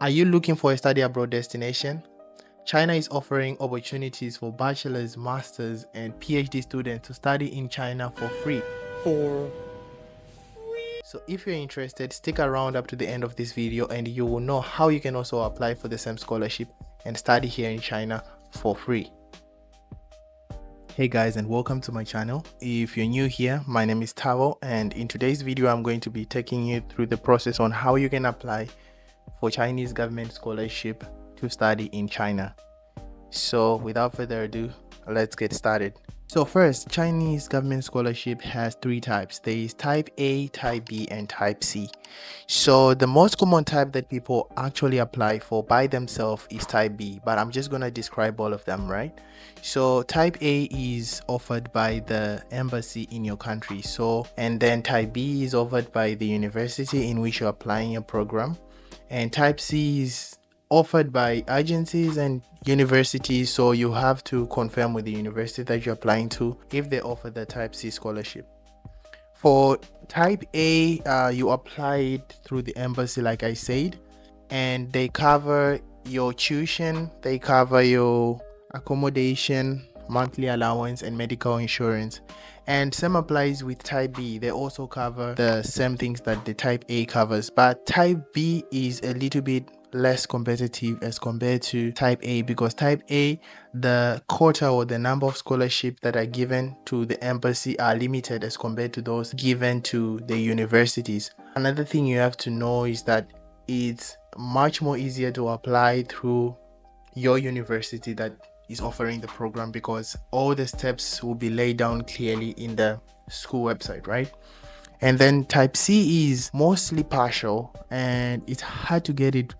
Are you looking for a study abroad destination? China is offering opportunities for bachelor's, master's, and PhD students to study in China for free. So if you're interested, stick around up to the end of this video and you will know how you can also apply for the same scholarship and study here in China for free. Hey guys, and welcome to my channel. If you're new here, my name is Tavo, and in today's video I'm going to be taking you through the process on how you can apply for Chinese government scholarship to study in China. So without further ado, let's get started. So first, Chinese government scholarship has three types. There is type A, type B, and type C. So the most common type that people actually apply for by themselves is type B, but I'm just gonna describe all of them, right? So type A is offered by the embassy in your country. And then type B is offered by the university in which you're applying your program. And type C is offered by agencies and universities, so you have to confirm with the university that you're applying to if they offer the type C scholarship. For type A, you apply it through the embassy, like I said, and they cover your tuition, they cover your accommodation, monthly allowance, and medical insurance. And same applies with type B. They also cover the same things that the type A covers, but type B is a little bit less competitive as compared to type A, because type A, the quota or the number of scholarships that are given to the embassy are limited as compared to those given to the universities. Another thing you have to know is that it's much more easier to apply through your university that is offering the program, because all the steps will be laid down clearly in the school website, right? And then type C is mostly partial and it's hard to get it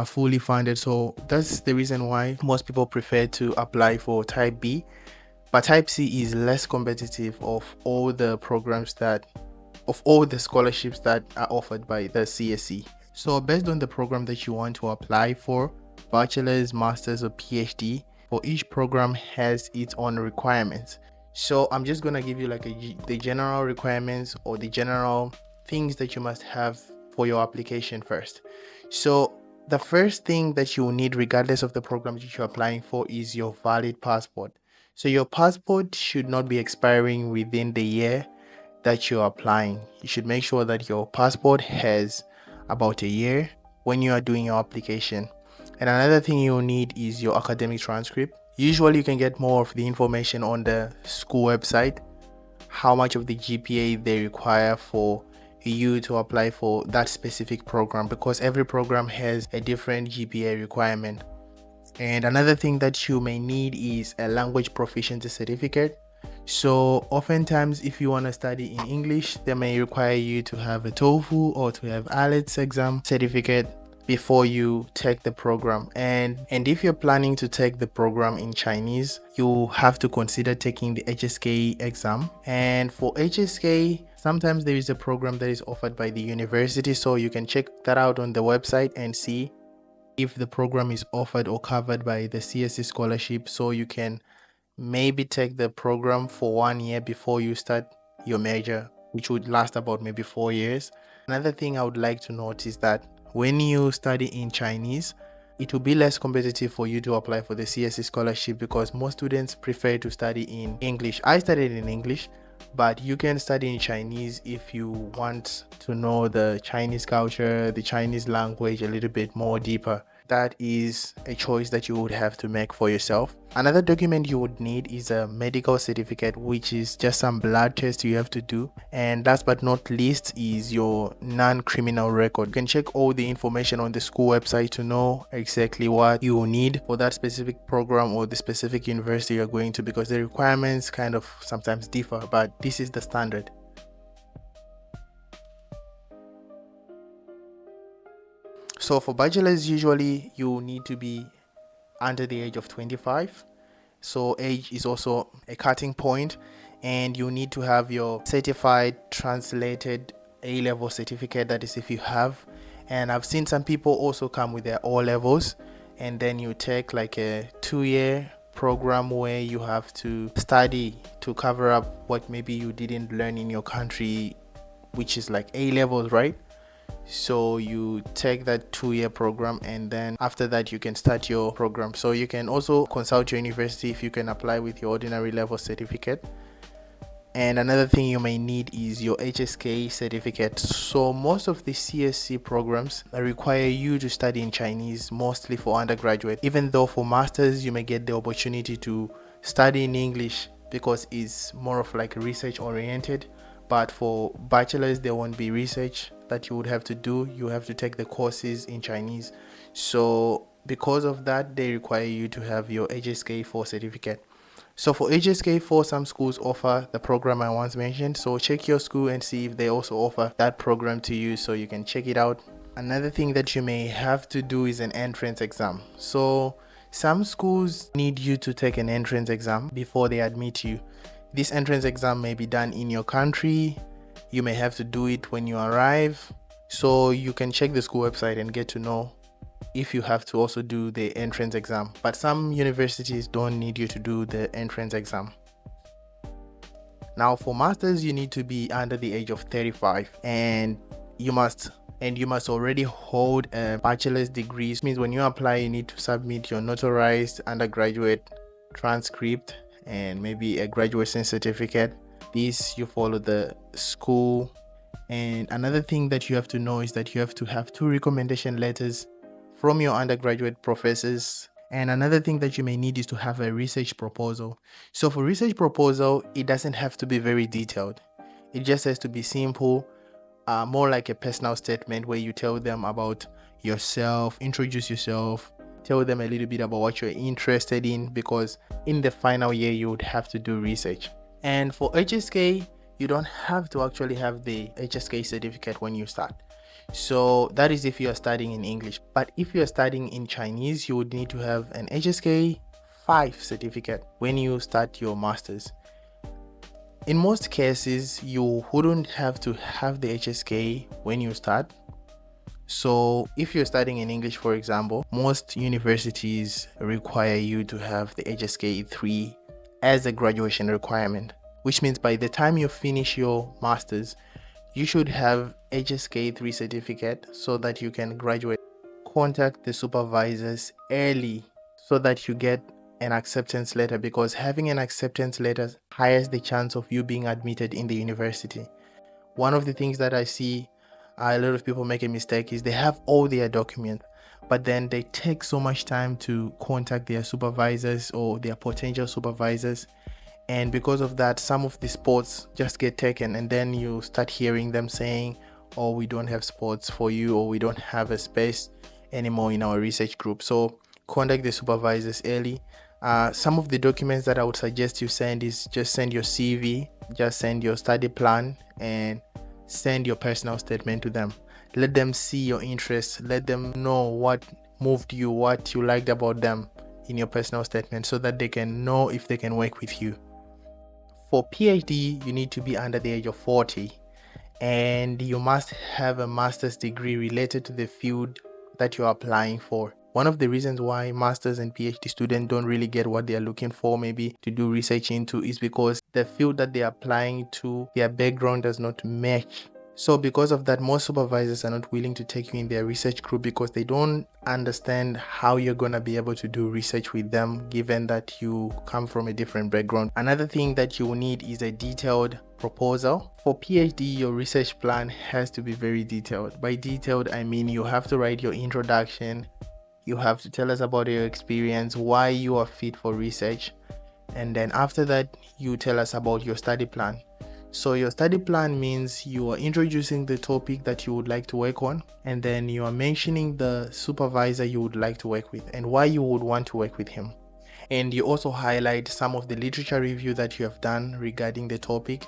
fully funded, so that's the reason why most people prefer to apply for type B. But type C is less competitive of all the scholarships that are offered by the CSE. So based on the program that you want to apply for, bachelor's, master's, or PhD, for each program has its own requirements. So I'm just gonna give you like the general requirements or the general things that you must have for your application first. So the first thing that you will need, regardless of the program that you're applying for, is your valid passport. So your passport should not be expiring within the year that you're applying. You should make sure that your passport has about a year when you are doing your application. And another thing you'll need is your academic transcript. Usually you can get more of the information on the school website, how much of the GPA they require for you to apply for that specific program, because every program has a different GPA requirement. And another thing that you may need is a language proficiency certificate. So oftentimes if you want to study in English, they may require you to have a TOEFL or to have IELTS exam certificate before you take the program. And if you're planning to take the program in Chinese, you have to consider taking the HSK exam. And for HSK, sometimes there is a program that is offered by the university, so you can check that out on the website and see if the program is offered or covered by the CSE scholarship, so you can maybe take the program for 1 year before you start your major, which would last about maybe 4 years. Another thing I would like to note is that when you study in Chinese, it will be less competitive for you to apply for the CSE scholarship, because most students prefer to study in English. I studied in English, but you can study in Chinese if you want to know the Chinese culture, the Chinese language a little bit more deeper. That is a choice that you would have to make for yourself. Another document you would need is a medical certificate, which is just some blood tests you have to do. And last but not least is your non-criminal record. You can check all the information on the school website to know exactly what you will need for that specific program or the specific university you're going to, because the requirements kind of sometimes differ, but this is the standard. So for bachelors, usually you need to be under the age of 25. So age is also a cutting point, and you need to have your certified translated A-level certificate, that is if you have. And I've seen some people also come with their O-levels, and then you take like a 2-year program where you have to study to cover up what maybe you didn't learn in your country, which is like A-levels, right? So you take that 2-year program, and then after that you can start your program. So you can also consult your university if you can apply with your ordinary level certificate. And another thing you may need is your HSK certificate. So most of the CSC programs require you to study in Chinese, mostly for undergraduate, even though for masters you may get the opportunity to study in English because it's more of like research oriented. But for bachelors there won't be research that you would have to do. You have to take the courses in Chinese. So because of that, they require you to have your HSK4 certificate. So for HSK4, some schools offer the program I once mentioned. So check your school and see if they also offer that program to you, so you can check it out. Another thing that you may have to do is an entrance exam. So some schools need you to take an entrance exam before they admit you. This entrance exam may be done in your country. You may have to do it when you arrive. So you can check the school website and get to know if you have to also do the entrance exam. But some universities don't need you to do the entrance exam. Now for masters, you need to be under the age of 35, and you must already hold a bachelor's degree. This means when you apply, you need to submit your notarized undergraduate transcript and maybe a graduation certificate. This, you follow the school. And another thing that you have to know is that you have to have 2 recommendation letters from your undergraduate professors. And another thing that you may need is to have a research proposal. So for research proposal, it doesn't have to be very detailed. It just has to be simple, more like a personal statement where you tell them about yourself, introduce yourself, tell them a little bit about what you're interested in, because in the final year you would have to do research. And for HSK, you don't have to actually have the HSK certificate when you start. So that is if you are studying in English. But if you are studying in Chinese, you would need to have an HSK 5 certificate when you start your masters. In most cases, you wouldn't have to have the HSK when you start. So if you're studying in English, for example, most universities require you to have the HSK 3 as a graduation requirement, which means by the time you finish your masters, you should have HSK 3 certificate so that you can graduate. Contact the supervisors early so that you get an acceptance letter, because having an acceptance letter higher the chance of you being admitted in the university. One of the things that I see a lot of people make a mistake is they have all their documents, but then they take so much time to contact their supervisors or their potential supervisors. And because of that, some of the spots just get taken, and then you start hearing them saying, oh, we don't have spots for you, or we don't have a space anymore in our research group. So contact the supervisors early. Some of the documents that I would suggest you send is just send your CV, just send your study plan, and send your personal statement to them. Let them see your interests, let them know what moved you, what you liked about them in your personal statement, so that they can know if they can work with you. For PhD, you need to be under the age of 40, and you must have a master's degree related to the field that you're applying for. One of the reasons why masters and PhD students don't really get what they're looking for, maybe to do research into, is because the field that they're applying to, their background does not match. So because of that, most supervisors are not willing to take you in their research group because they don't understand how you're going to be able to do research with them, given that you come from a different background. Another thing that you will need is a detailed proposal. For PhD, your research plan has to be very detailed. By detailed, I mean you have to write your introduction, you have to tell us about your experience, why you are fit for research, and then after that, you tell us about your study plan. So your study plan means you are introducing the topic that you would like to work on, and then you are mentioning the supervisor you would like to work with and why you would want to work with him. And you also highlight some of the literature review that you have done regarding the topic,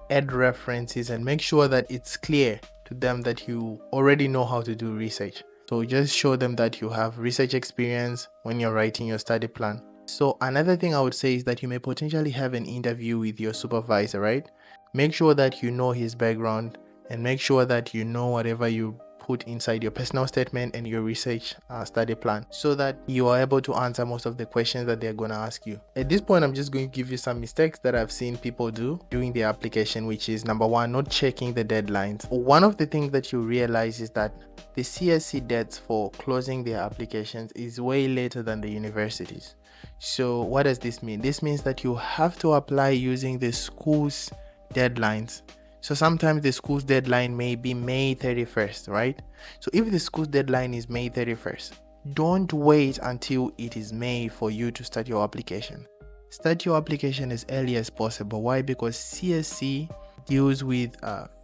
add references, and make sure that it's clear to them that you already know how to do research. So just show them that you have research experience when you're writing your study plan. So another thing I would say is that you may potentially have an interview with your supervisor, right? Make sure that you know his background and make sure that you know whatever you put inside your personal statement and your research study plan, so that you are able to answer most of the questions that they're going to ask you. At this point, I'm just going to give you some mistakes that I've seen people do during the application, which is number one, not checking the deadlines. One of the things that you realize is that the CSC dates for closing their applications is way later than the universities. So what does this mean? This means that you have to apply using the school's deadlines. So sometimes the school's deadline may be May 31st, right? So if the school's deadline is May 31st, don't wait until it is May for you to start your application. Start your application as early as possible. Why? Because CSC deals with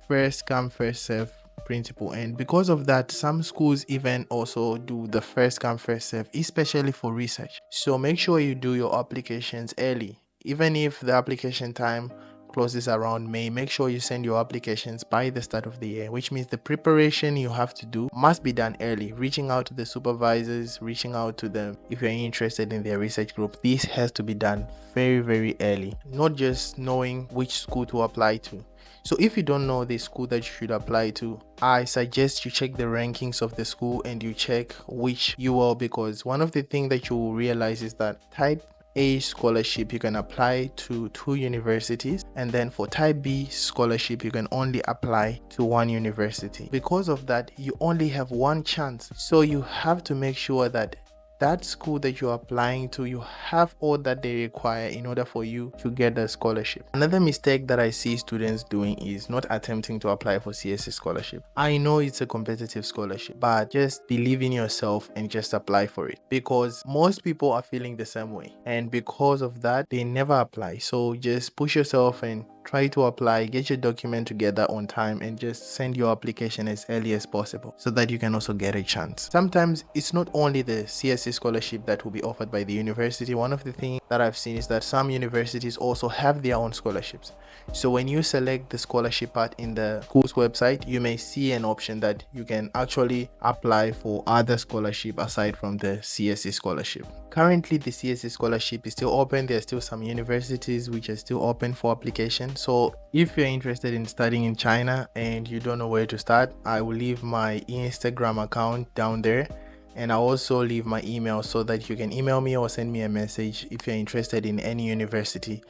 first come first serve principle, and because of that, some schools even also do the first come first serve, especially for research. So make sure you do your applications early. Even if the application time closes around May, make sure you send your applications by the start of the year, which means the preparation you have to do must be done early. Reaching out to the supervisors, reaching out to them if you're interested in their research group, this has to be done very early, not just knowing which school to apply to. So if you don't know the school that you should apply to, I suggest you check the rankings of the school and you check which UL, because one of the things that you will realize is that type A scholarship you can apply to 2 universities, and then for type B scholarship you can only apply to 1 university. Because of that, you only have one chance, so you have to make sure that that school that you're applying to, you have all that they require in order for you to get a scholarship. Another mistake that I see students doing is not attempting to apply for CSC scholarship. I know it's a competitive scholarship, but just believe in yourself and just apply for it, because most people are feeling the same way, and because of that they never apply. So just push yourself and try to apply, get your document together on time, and just send your application as early as possible so that you can also get a chance. Sometimes it's not only the CSC scholarship that will be offered by the university. One of the things that I've seen is that some universities also have their own scholarships. So when you select the scholarship part in the school's website, you may see an option that you can actually apply for other scholarship aside from the CSC scholarship. Currently, the CSC scholarship is still open. There are still some universities which are still open for application. So if you're interested in studying in China and you don't know where to start, I will leave my Instagram account down there, and I'll also leave my email so that you can email me or send me a message if you're interested in any university.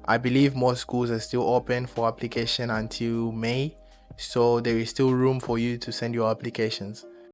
I believe most schools are still open for application until May, so there is still room for you to send your applications.